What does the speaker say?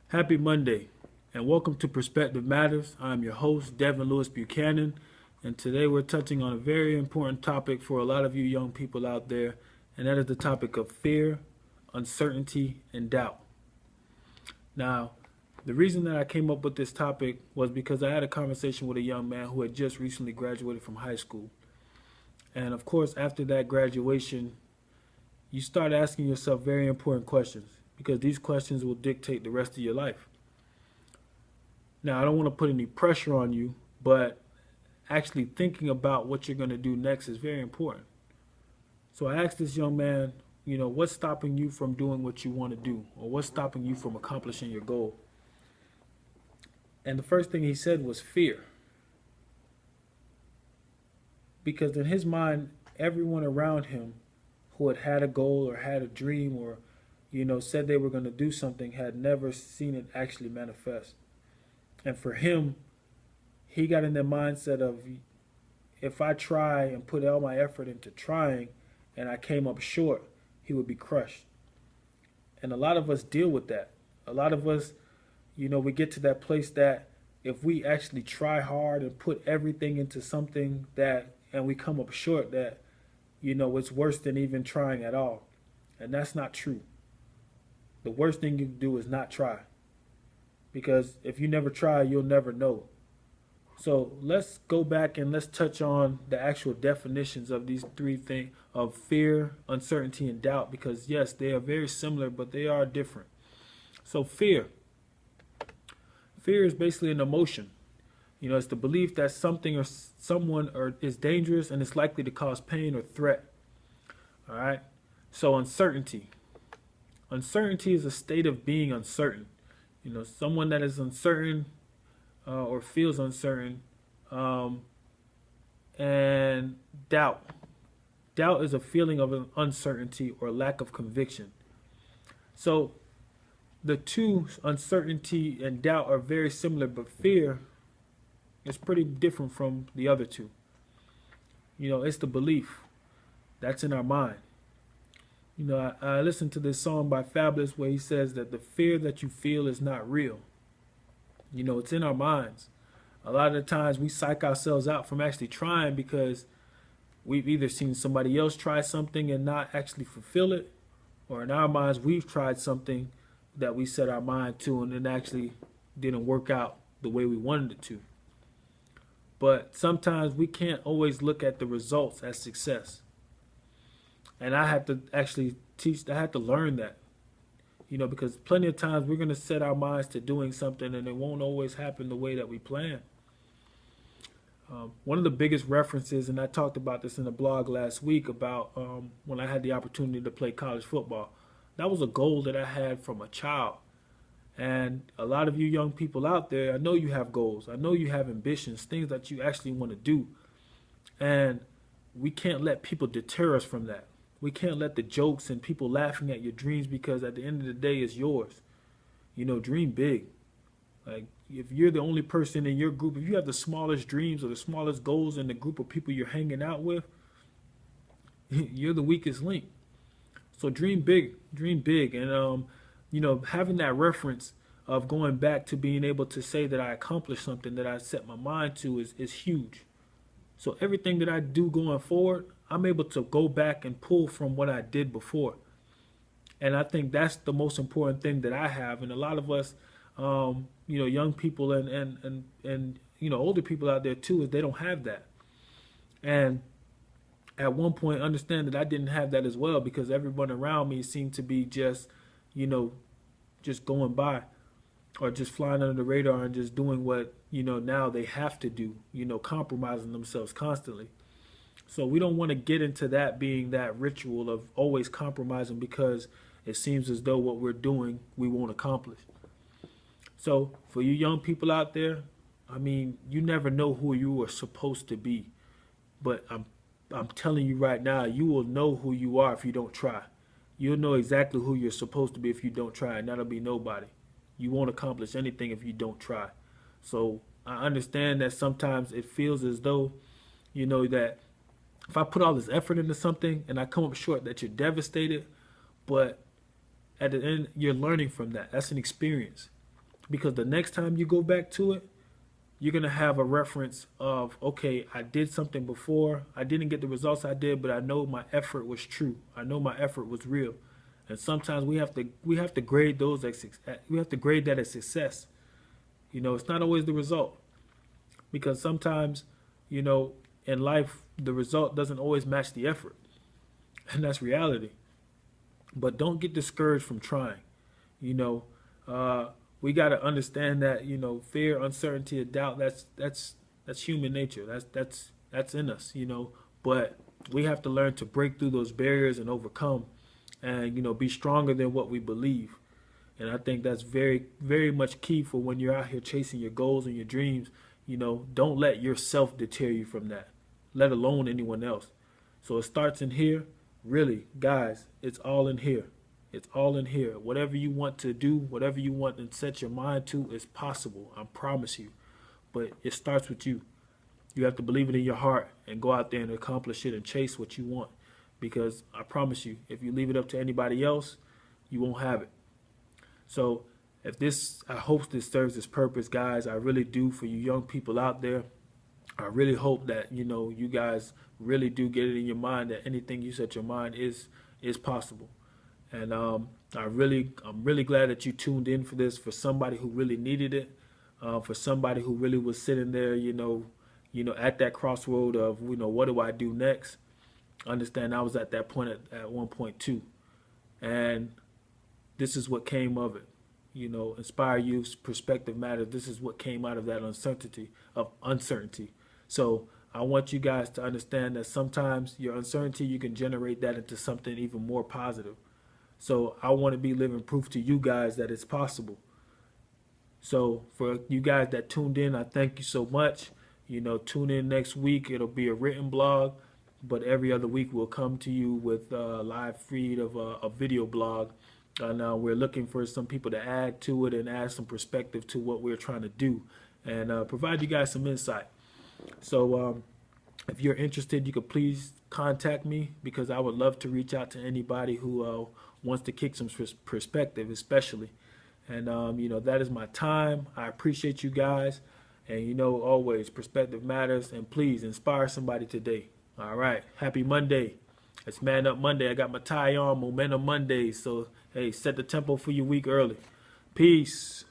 Happy Monday, and welcome to Perspective Matters. I'm your host, Devon Lewis-Buchanan, and today we're touching on a very important topic for a lot of you young people out there, and that is the topic of fear, uncertainty, and doubt. Now, the reason that I came up with this topic was because I had a conversation with a young man who had just recently graduated from high school. And of course, after that graduation, you start asking yourself very important questions because these questions will dictate the rest of your life. Now, I don't want to put any pressure on you, but actually thinking about what you're going to do next is very important. So I asked this young man, what's stopping you from doing what you want to do, or what's stopping you from accomplishing your goal? And the first thing he said was fear. Because in his mind, everyone around him who had had a goal or had a dream or said they were going to do something had never seen it actually manifest. And for him, he got in the mindset of, if I try and put all my effort into trying and I came up short, he would be crushed. And a lot of us deal with that. A lot of us, we get to that place that if we actually try hard and put everything into something and we come up short, that, it's worse than even trying at all. And that's not true. The worst thing you can do is not try. Because if you never try, you'll never know. So let's go back and let's touch on the actual definitions of these three things of fear, uncertainty, and doubt. Because yes, they are very similar, but they are different. So fear. Fear is basically an emotion. It's the belief that something or someone is dangerous and is likely to cause pain or threat. All right. So uncertainty. Uncertainty is a state of being uncertain. Someone that is uncertain or feels uncertain. And doubt. Doubt is a feeling of an uncertainty or lack of conviction. So the two, uncertainty and doubt, are very similar, but fear is pretty different from the other two. It's the belief that's in our mind. I listened to this song by Fabulous where he says that the fear that you feel is not real. It's in our minds. A lot of the times we psych ourselves out from actually trying because we've either seen somebody else try something and not actually fulfill it, or in our minds we've tried something that we set our mind to and it actually didn't work out the way we wanted it to. But sometimes we can't always look at the results as success. And I had to actually I had to learn that, because plenty of times we're going to set our minds to doing something and it won't always happen the way that we plan. One of the biggest references, and I talked about this in a blog last week about when I had the opportunity to play college football. That was a goal that I had from a child. And a lot of you young people out there, I know you have goals. I know you have ambitions, things that you actually want to do. And we can't let people deter us from that. We can't let the jokes and people laughing at your dreams, because at the end of the day, it's yours. Dream big. Like, if you're the only person in your group, if you have the smallest dreams or the smallest goals in the group of people you're hanging out with, you're the weakest link. So dream big, dream big. And, having that reference of going back to being able to say that I accomplished something that I set my mind to is huge. So everything that I do going forward, I'm able to go back and pull from what I did before. And I think that's the most important thing that I have. And a lot of us, young people and older people out there too, is they don't have that. And at one point, understand that I didn't have that as well, because everyone around me seemed to be just going by, or just flying under the radar and just doing what, now they have to do, compromising themselves constantly. So we don't want to get into that being that ritual of always compromising because it seems as though what we're doing we won't accomplish. So for you young people out there, you never know who you are supposed to be. But I'm telling you right now, you will know who you are if you don't try. You'll know exactly who you're supposed to be if you don't try, and that'll be nobody. You won't accomplish anything if you don't try. So I understand that sometimes it feels as though, that if I put all this effort into something and I come up short, that you're devastated. But at the end, you're learning from that. That's an experience. because the next time you go back to it, you're going to have a reference of, okay, I did something before. I didn't get the results I did, but I know my effort was true. I know my effort was real. And sometimes we have to grade those we have to grade that as success. It's not always the result, because sometimes, you know, in life the result doesn't always match the effort. And that's reality. But don't get discouraged from trying. You know, we got to understand that, fear, uncertainty, and doubt. That's human nature. That's in us. But we have to learn to break through those barriers and overcome, and be stronger than what we believe. And I think that's very, very much key for when you're out here chasing your goals and your dreams. Don't let yourself deter you from that, let alone anyone else. So it starts in here. Really, guys, it's all in here. It's all in here. Whatever you want to do, whatever you want and set your mind to is possible. I promise you. But it starts with you. You have to believe it in your heart and go out there and accomplish it and chase what you want. Because I promise you, if you leave it up to anybody else, you won't have it. So I hope this serves its purpose, guys. I really do, for you young people out there. I really hope that, you guys really do get it in your mind that anything you set your mind is possible. And I'm really glad that you tuned in for this, for somebody who really needed it, for somebody who really was sitting there, at that crossroad of, what do I do next? Understand, I was at that point at one point too. And this is what came of it. Inspire youth, perspective matters. This is what came out of that uncertainty. So I want you guys to understand that sometimes your uncertainty, you can generate that into something even more positive. So I want to be living proof to you guys that it's possible. So for you guys that tuned in, I thank you so much. Tune in next week. It'll be a written blog, but every other week we'll come to you with a live feed of a video blog. And we're looking for some people to add to it and add some perspective to what we're trying to do, and provide you guys some insight. So if you're interested, you could please contact me, because I would love to reach out to anybody who wants to kick some perspective, especially. And, that is my time. I appreciate you guys. And, always perspective matters. And please inspire somebody today. All right. Happy Monday. It's Man Up Monday. I got my tie on, Momentum Mondays. So, hey, set the tempo for your week early. Peace.